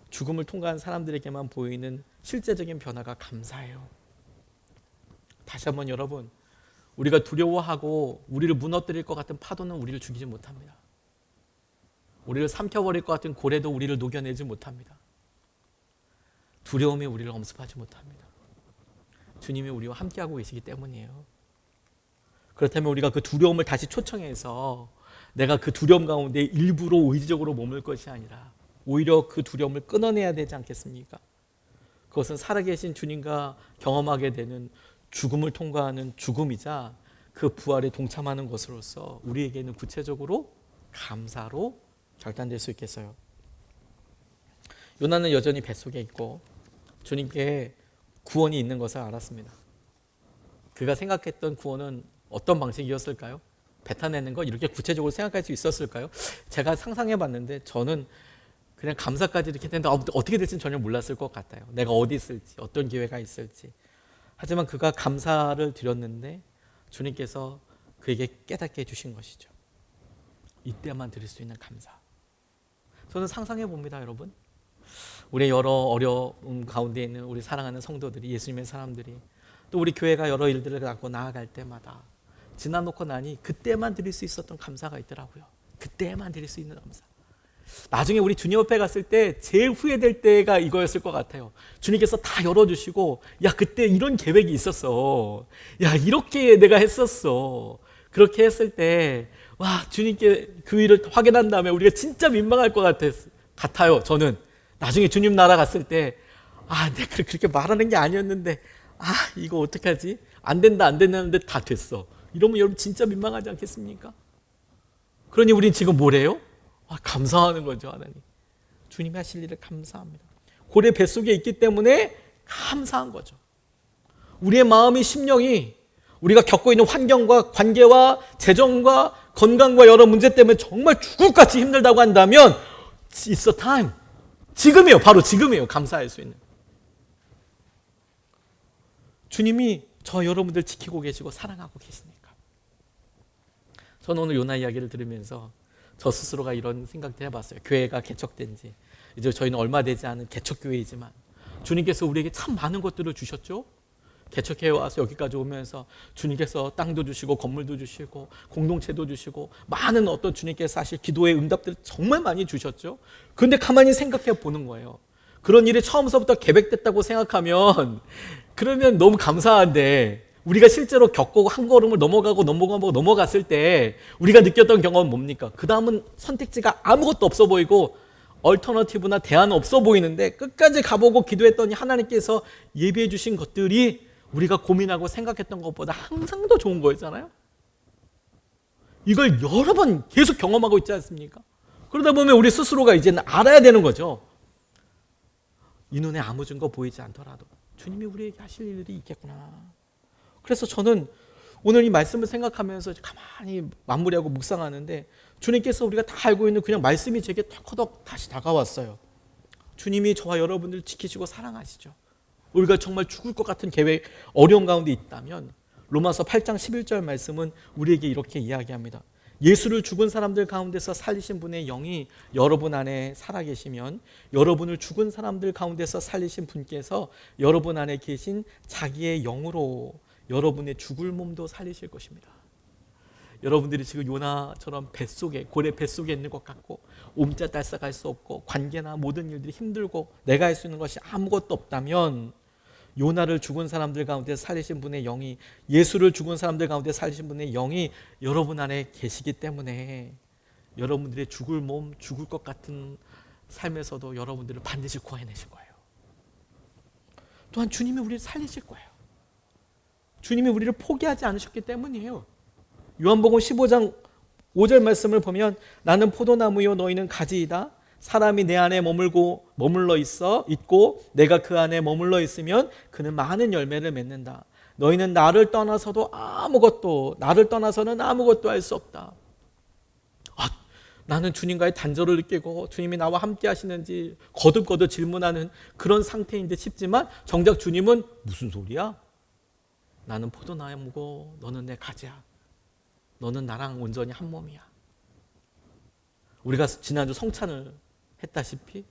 죽음을 통과한 사람들에게만 보이는 실제적인 변화가 감사해요. 다시 한번 여러분, 우리가 두려워하고 우리를 무너뜨릴 것 같은 파도는 우리를 죽이지 못합니다. 우리를 삼켜버릴 것 같은 고래도 우리를 녹여내지 못합니다. 두려움이 우리를 엄습하지 못합니다. 주님이 우리와 함께하고 계시기 때문이에요. 그렇다면 우리가 그 두려움을 다시 초청해서 내가 그 두려움 가운데 일부러 의지적으로 머물 것이 아니라 오히려 그 두려움을 끊어내야 되지 않겠습니까? 그것은 살아계신 주님과 경험하게 되는 죽음을 통과하는 죽음이자 그 부활에 동참하는 것으로서 우리에게는 구체적으로 감사로 결단될 수 있겠어요. 요나는 여전히 뱃속에 있고 주님께 구원이 있는 것을 알았습니다. 그가 생각했던 구원은 어떤 방식이었을까요? 뱉어내는 거 이렇게 구체적으로 생각할 수 있었을까요? 제가 상상해 봤는데 저는 그냥 감사까지 이렇게 했는데 어떻게 될지는 전혀 몰랐을 것 같아요. 내가 어디 있을지, 어떤 기회가 있을지. 하지만 그가 감사를 드렸는데 주님께서 그에게 깨닫게 해주신 것이죠. 이때만 드릴 수 있는 감사. 저는 상상해 봅니다, 여러분. 우리 여러 어려움 가운데 있는 우리 사랑하는 성도들이, 예수님의 사람들이, 또 우리 교회가 여러 일들을 갖고 나아갈 때마다 지나놓고 나니 그때만 드릴 수 있었던 감사가 있더라고요. 그때만 드릴 수 있는 감사. 나중에 우리 주님 옆에 갔을 때 제일 후회될 때가 이거였을 것 같아요. 주님께서 다 열어주시고, 야, 그때 이런 계획이 있었어. 야, 이렇게 내가 했었어. 그렇게 했을 때, 와, 주님께 그 일을 확인한 다음에 우리가 진짜 민망할 것 같아요. 저는 나중에 주님 나라 갔을 때, 아, 내가 그렇게 말하는 게 아니었는데, 아, 이거 어떡하지? 안 된다는데 다 됐어. 이러면 여러분 진짜 민망하지 않겠습니까? 그러니 우린 지금 뭐래요? 아, 감사하는 거죠, 하나님. 주님이 하실 일을 감사합니다. 고래 뱃속에 있기 때문에 감사한 거죠. 우리의 마음이, 심령이 우리가 겪고 있는 환경과 관계와 재정과 건강과 여러 문제 때문에 정말 죽을 것 같이 힘들다고 한다면 It's a time. 지금이에요. 바로 지금이에요. 감사할 수 있는. 주님이 저 여러분들 지키고 계시고 사랑하고 계시니까. 저는 오늘 요나 이야기를 들으면서 저 스스로가 이런 생각도 해봤어요. 교회가 개척된 지 이제 저희는 얼마 되지 않은 개척교회이지만 주님께서 우리에게 참 많은 것들을 주셨죠. 개척해 와서 여기까지 오면서 주님께서 땅도 주시고 건물도 주시고 공동체도 주시고 많은 어떤 주님께서 사실 기도의 응답들을 정말 많이 주셨죠. 그런데 가만히 생각해 보는 거예요. 그런 일이 처음서부터 계획됐다고 생각하면 그러면 너무 감사한데 우리가 실제로 겪고 한 걸음을 넘어갔을 때 우리가 느꼈던 경험은 뭡니까? 그 다음은 선택지가 아무것도 없어 보이고 얼터너티브나 대안은 없어 보이는데 끝까지 가보고 기도했더니 하나님께서 예비해 주신 것들이 우리가 고민하고 생각했던 것보다 항상 더 좋은 거였잖아요. 이걸 여러 번 계속 경험하고 있지 않습니까? 그러다 보면 우리 스스로가 이제는 알아야 되는 거죠. 이 눈에 아무 증거 보이지 않더라도 주님이 우리에게 하실 일이 있겠구나. 그래서 저는 오늘 이 말씀을 생각하면서 가만히 마무리하고 묵상하는데 주님께서 우리가 다 알고 있는 그냥 말씀이 제게 턱커덕 다시 다가왔어요. 주님이 저와 여러분들 지키시고 사랑하시죠. 우리가 정말 죽을 것 같은 계획, 어려움 가운데 있다면 로마서 8장 11절 말씀은 우리에게 이렇게 이야기합니다. 예수를 죽은 사람들 가운데서 살리신 분의 영이 여러분 안에 살아계시면 여러분을 죽은 사람들 가운데서 살리신 분께서 여러분 안에 계신 자기의 영으로 여러분의 죽을 몸도 살리실 것입니다. 여러분들이 지금 요나처럼 뱃속에, 고래 뱃속에 있는 것 같고 옴짝달싹할 수 없고 관계나 모든 일들이 힘들고 내가 할 수 있는 것이 아무것도 없다면, 요나를 죽은 사람들 가운데 살리신 분의 영이, 예수를 죽은 사람들 가운데 살리신 분의 영이 여러분 안에 계시기 때문에 여러분들의 죽을 몸, 죽을 것 같은 삶에서도 여러분들을 반드시 구해내실 거예요. 또한 주님이 우리를 살리실 거예요. 주님이 우리를 포기하지 않으셨기 때문이에요. 요한복음 15장 5절 말씀을 보면 나는 포도나무요 너희는 가지이다. 사람이 내 안에 머물러 있고 내가 그 안에 머물러 있으면 그는 많은 열매를 맺는다. 너희는 나를 떠나서는 아무것도 할 수 없다. 나는 주님과의 단절을 느끼고 주님이 나와 함께 하시는지 거듭거듭 질문하는 그런 상태인데 싶지만, 정작 주님은 무슨 소리야? 나는 포도나무고 너는 내 가지야. 너는 나랑 온전히 한 몸이야. 우리가 지난주 성찬을 했다시피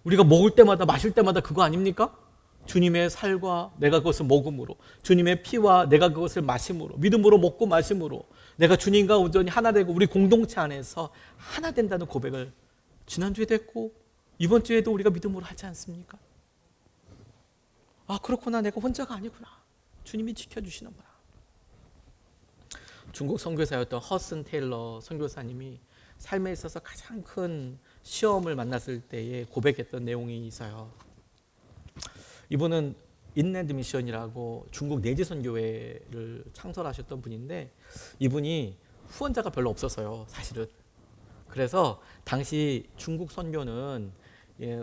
우리가 먹을 때마다 마실 때마다 그거 아닙니까? 주님의 살과 내가 그것을 먹음으로, 주님의 피와 내가 그것을 마심으로, 믿음으로 먹고 마심으로 내가 주님과 온전히 하나 되고 우리 공동체 안에서 하나 된다는 고백을 지난주에 됐고 이번 주에도 우리가 믿음으로 하지 않습니까? 그렇구나, 내가 혼자가 아니구나, 주님이 지켜주시는구나. 중국 선교사였던 허슨 테일러 선교사님이 삶에 있어서 가장 큰 시험을 만났을 때에 고백했던 내용이 있어요. 이분은 인랜드 미션이라고 중국 내지선교회를 창설하셨던 분인데, 이분이 후원자가 별로 없었어요, 사실은. 그래서 당시 중국 선교는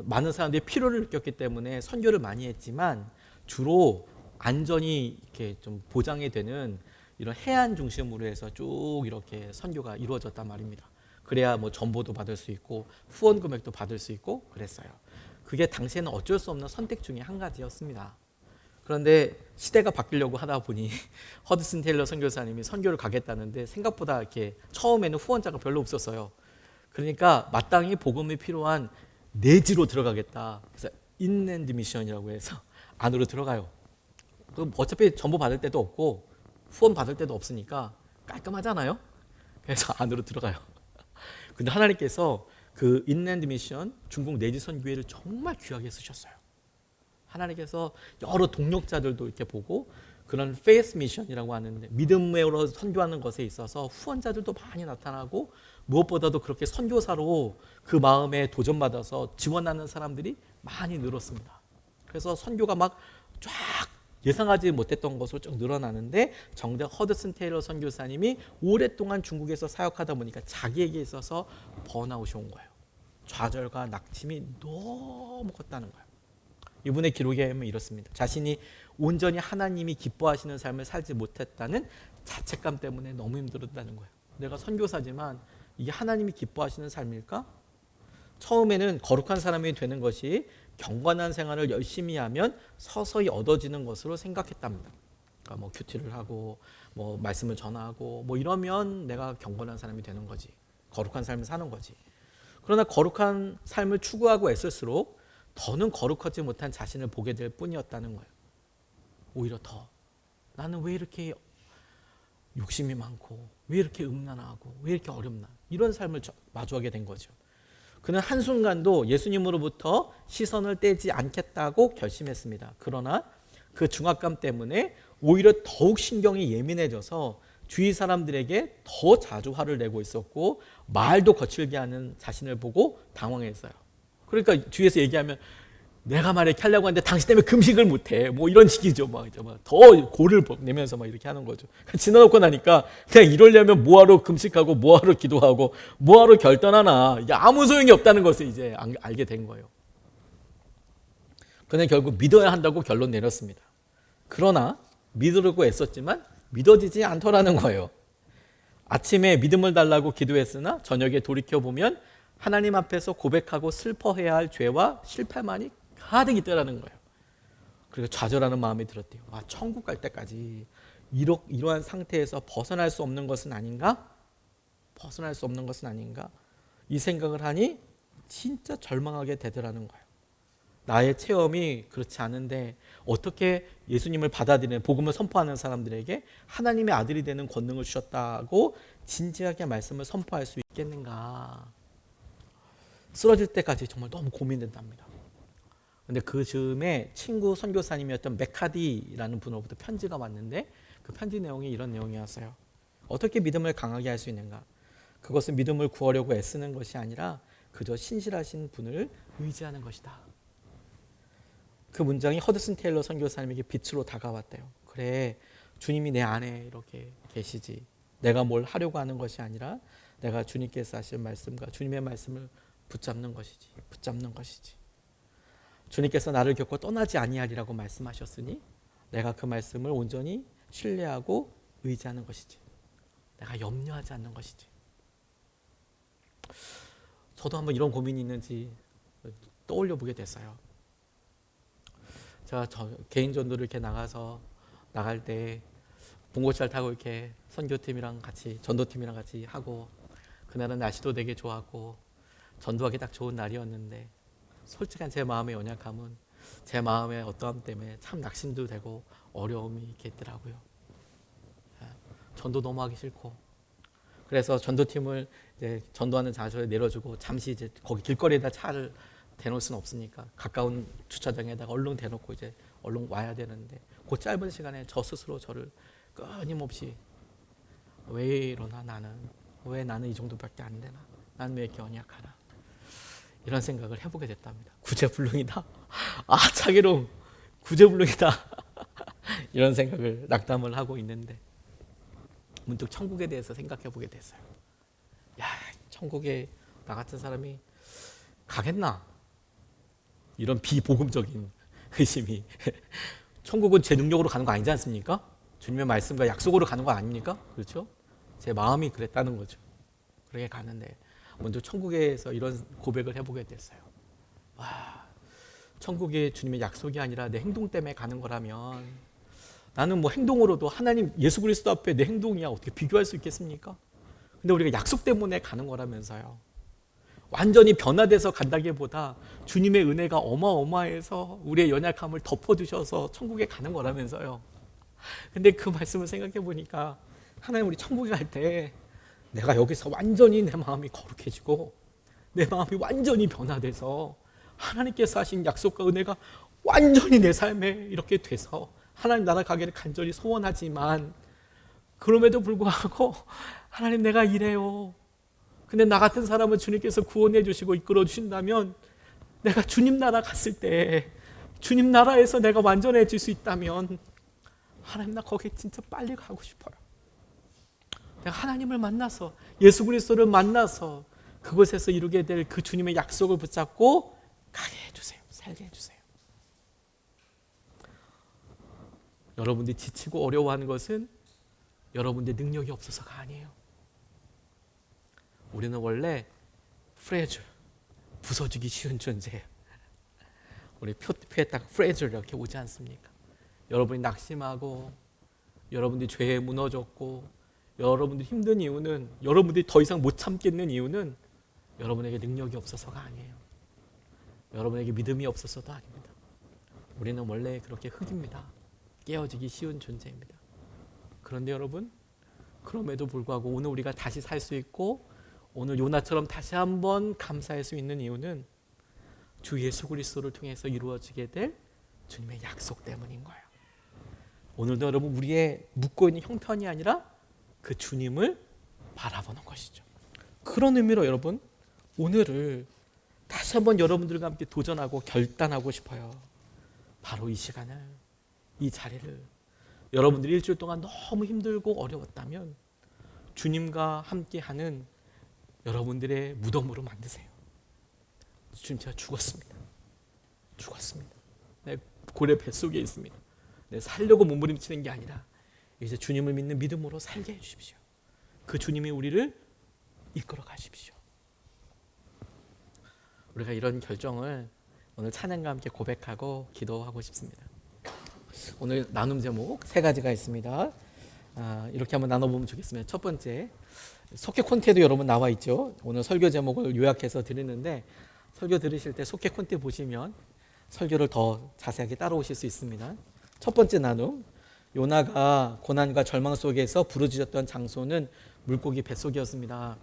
많은 사람들이 필요를 느꼈기 때문에 선교를 많이 했지만 주로 안전이 이렇게 좀 보장이 되는 이런 해안 중심으로 해서 쭉 이렇게 선교가 이루어졌단 말입니다. 그래야 뭐 전보도 받을 수 있고 후원 금액도 받을 수 있고 그랬어요. 그게 당시에는 어쩔 수 없는 선택 중에 한 가지였습니다. 그런데 시대가 바뀌려고 하다 보니 허드슨 테일러 선교사님이 선교를 가겠다는데 생각보다 이렇게 처음에는 후원자가 별로 없었어요. 그러니까 마땅히 복음이 필요한 내지로 들어가겠다. 그래서 인랜드 미션이라고 해서 안으로 들어가요. 어차피 전보 받을 때도 없고 후원 받을 때도 없으니까 깔끔하잖아요. 그래서 안으로 들어가요. 근데 하나님께서 그 인랜드 미션, 중국 내지선 교회를 정말 귀하게 쓰셨어요. 하나님께서 여러 동력자들도 이렇게 보고, 그런 페이스 미션이라고 하는데 믿음으로 선교하는 것에 있어서 후원자들도 많이 나타나고, 무엇보다도 그렇게 선교사로 그 마음에 도전받아서 지원하는 사람들이 많이 늘었습니다. 그래서 선교가 막 쫙 예상하지 못했던 것으로 쭉 늘어나는데, 정작 허드슨 테일러 선교사님이 오랫동안 중국에서 사역하다 보니까 자기에게 있어서 번아웃이 온 거예요. 좌절과 낙심이 너무 컸다는 거예요. 이분의 기록에 보면 이렇습니다. 자신이 온전히 하나님이 기뻐하시는 삶을 살지 못했다는 자책감 때문에 너무 힘들었다는 거예요. 내가 선교사지만 이게 하나님이 기뻐하시는 삶일까? 처음에는 거룩한 사람이 되는 것이 경건한 생활을 열심히 하면 서서히 얻어지는 것으로 생각했답니다. 그러니까 뭐 큐티를 하고 뭐 말씀을 전하고 뭐 이러면 내가 경건한 사람이 되는 거지, 거룩한 삶을 사는 거지. 그러나 거룩한 삶을 추구하고 애쓸수록 더는 거룩하지 못한 자신을 보게 될 뿐이었다는 거예요. 오히려 더 나는 왜 이렇게 욕심이 많고 왜 이렇게 음란하고 왜 이렇게 어렵나, 이런 삶을 마주하게 된 거죠. 그는 한순간도 예수님으로부터 시선을 떼지 않겠다고 결심했습니다. 그러나 그 중압감 때문에 오히려 더욱 신경이 예민해져서 주위 사람들에게 더 자주 화를 내고 있었고, 말도 거칠게 하는 자신을 보고 당황했어요. 그러니까 주위에서 얘기하면 내가 말 이렇게 하려고 하는데 당신 때문에 금식을 못해, 뭐 이런 식이죠. 막 더 고를 내면서 막 이렇게 하는 거죠. 지나놓고 나니까 그냥 이러려면 뭐하러 금식하고 뭐하러 기도하고 뭐하러 결단하나, 이게 아무 소용이 없다는 것을 이제 알게 된 거예요. 그는 결국 믿어야 한다고 결론 내렸습니다. 그러나 믿으려고 애썼지만 믿어지지 않더라는 거예요. 아침에 믿음을 달라고 기도했으나 저녁에 돌이켜보면 하나님 앞에서 고백하고 슬퍼해야 할 죄와 실패만이 가득 있더라는 거예요. 그리고 좌절하는 마음이 들었대요. 천국 갈 때까지 이러한 상태에서 벗어날 수 없는 것은 아닌가? 벗어날 수 없는 것은 아닌가? 이 생각을 하니 진짜 절망하게 되더라는 거예요. 나의 체험이 그렇지 않은데 어떻게 예수님을 받아들이는 복음을 선포하는 사람들에게 하나님의 아들이 되는 권능을 주셨다고 진지하게 말씀을 선포할 수 있겠는가? 쓰러질 때까지 정말 너무 고민된답니다. 근데 그 즈음에 친구 선교사님이었던 메카디라는 분으로부터 편지가 왔는데 그 편지 내용이 이런 내용이었어요. 어떻게 믿음을 강하게 할 수 있는가? 그것은 믿음을 구하려고 애쓰는 것이 아니라 그저 신실하신 분을 의지하는 것이다. 그 문장이 허드슨 테일러 선교사님에게 빛으로 다가왔대요. 그래, 주님이 내 안에 이렇게 계시지. 내가 뭘 하려고 하는 것이 아니라 내가 주님께서 하신 말씀과 주님의 말씀을 붙잡는 것이지. 주님께서 나를 겪고 떠나지 아니하리라고 말씀하셨으니 내가 그 말씀을 온전히 신뢰하고 의지하는 것이지. 내가 염려하지 않는 것이지. 저도 한번 이런 고민이 있는지 떠올려 보게 됐어요. 제가 개인 전도를 이렇게 나갈 때 봉고차를 타고 이렇게 선교팀이랑 같이 전도팀이랑 같이 하고 그날은 날씨도 되게 좋았고 전도하기 딱 좋은 날이었는데 솔직한 제 마음의 연약함은 제 마음의 어떠함 때문에 참 낙심도 되고 어려움이 이렇게 있더라고요. 전도 너무 하기 싫고 그래서 전도팀을 이제 전도하는 장소에 내려주고 잠시 이제 거기 길거리에다 차를 대놓을 수는 없으니까 가까운 주차장에다가 얼른 대놓고 이제 얼른 와야 되는데 그 짧은 시간에 저 스스로 저를 끊임없이 왜 이러나 왜 나는 이 정도밖에 안 되나? 난 왜 이렇게 연약하나? 이런 생각을 해보게 됐답니다. 구제불능이다. 자기로 구제불능이다. 이런 생각을 낙담을 하고 있는데 문득 천국에 대해서 생각해 보게 됐어요. 야, 천국에 나 같은 사람이 가겠나? 이런 비복음적인 의심이. 천국은 제 능력으로 가는 거 아니지 않습니까? 주님의 말씀과 약속으로 가는 거 아닙니까? 그렇죠? 제 마음이 그랬다는 거죠. 그렇게 가는데 먼저 천국에서 이런 고백을 해보게 됐어요. 와, 천국이 주님의 약속이 아니라 내 행동 때문에 가는 거라면 나는 뭐 행동으로도 하나님 예수 그리스도 앞에 내 행동이야 어떻게 비교할 수 있겠습니까? 근데 우리가 약속 때문에 가는 거라면서요. 완전히 변화돼서 간다기보다 주님의 은혜가 어마어마해서 우리의 연약함을 덮어주셔서 천국에 가는 거라면서요. 근데 그 말씀을 생각해 보니까 하나님 우리 천국에 갈 때 내가 여기서 완전히 내 마음이 거룩해지고 내 마음이 완전히 변화돼서 하나님께서 하신 약속과 은혜가 완전히 내 삶에 이렇게 돼서 하나님 나라 가기를 간절히 소원하지만 그럼에도 불구하고 하나님 내가 이래요. 근데 나 같은 사람은 주님께서 구원해 주시고 이끌어 주신다면 내가 주님 나라 갔을 때 주님 나라에서 내가 완전해질 수 있다면 하나님 나 거기 진짜 빨리 가고 싶어요. 내가 하나님을 만나서 예수 그리스도를 만나서 그곳에서 이루게 될 그 주님의 약속을 붙잡고 가게 해주세요. 살게 해주세요. 여러분들이 지치고 어려워하는 것은 여러분들의 능력이 없어서가 아니에요. 우리는 원래 프레줄, 부서지기 쉬운 존재예요. 우리 표에 딱 프레줄 이렇게 오지 않습니까? 여러분이 낙심하고 여러분들이 죄에 무너졌고 여러분들이 힘든 이유는 여러분들이 더 이상 못 참겠는 이유는 여러분에게 능력이 없어서가 아니에요. 여러분에게 믿음이 없어서도 아닙니다. 우리는 원래 그렇게 흙입니다. 깨어지기 쉬운 존재입니다. 그런데 여러분, 그럼에도 불구하고 오늘 우리가 다시 살 수 있고 오늘 요나처럼 다시 한번 감사할 수 있는 이유는 주 예수 그리스도를 통해서 이루어지게 될 주님의 약속 때문인 거예요. 오늘도 여러분 우리의 묻고 있는 형편이 아니라 그 주님을 바라보는 것이죠. 그런 의미로 여러분 오늘을 다시 한번 여러분들과 함께 도전하고 결단하고 싶어요. 바로 이 시간을, 이 자리를 여러분들이 일주일 동안 너무 힘들고 어려웠다면 주님과 함께하는 여러분들의 무덤으로 만드세요. 주님 제가 죽었습니다. 내 고래 뱃속에 있습니다. 내 살려고 몸부림치는 게 아니라 이제 주님을 믿는 믿음으로 살게 해주십시오. 그 주님이 우리를 이끌어 가십시오. 우리가 이런 결정을 오늘 찬양과 함께 고백하고 기도하고 싶습니다. 오늘 나눔 제목 3가지가 있습니다. 이렇게 한번 나눠보면 좋겠습니다. 첫 번째, 속회 콘테도 여러분 나와 있죠. 오늘 설교 제목을 요약해서 드리는데 설교 들으실 때 속회 콘테 보시면 설교를 더 자세하게 따라오실 수 있습니다. 첫 번째 나눔, 요나가 고난과 절망 속에서 부르짖었던 장소는 물고기 뱃속이었습니다.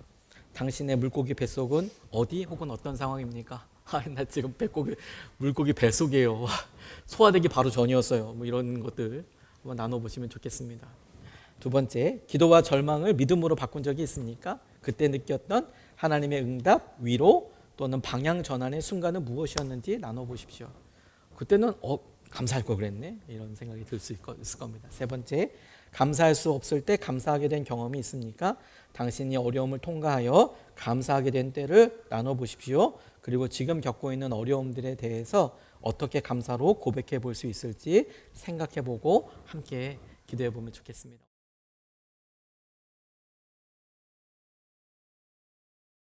당신의 물고기 뱃속은 어디 혹은 어떤 상황입니까? 나 지금 물고기 뱃속이에요. 소화되기 바로 전이었어요. 뭐 이런 것들 한번 나눠보시면 좋겠습니다. 두 번째, 기도와 절망을 믿음으로 바꾼 적이 있습니까? 그때 느꼈던 하나님의 응답, 위로 또는 방향 전환의 순간은 무엇이었는지 나눠보십시오. 그때는 감사할 걸 그랬네 이런 생각이 들 수 있을 겁니다. 세 번째, 감사할 수 없을 때 감사하게 된 경험이 있습니까? 당신이 어려움을 통과하여 감사하게 된 때를 나눠보십시오. 그리고 지금 겪고 있는 어려움들에 대해서 어떻게 감사로 고백해 볼 수 있을지 생각해 보고 함께 기도해 보면 좋겠습니다.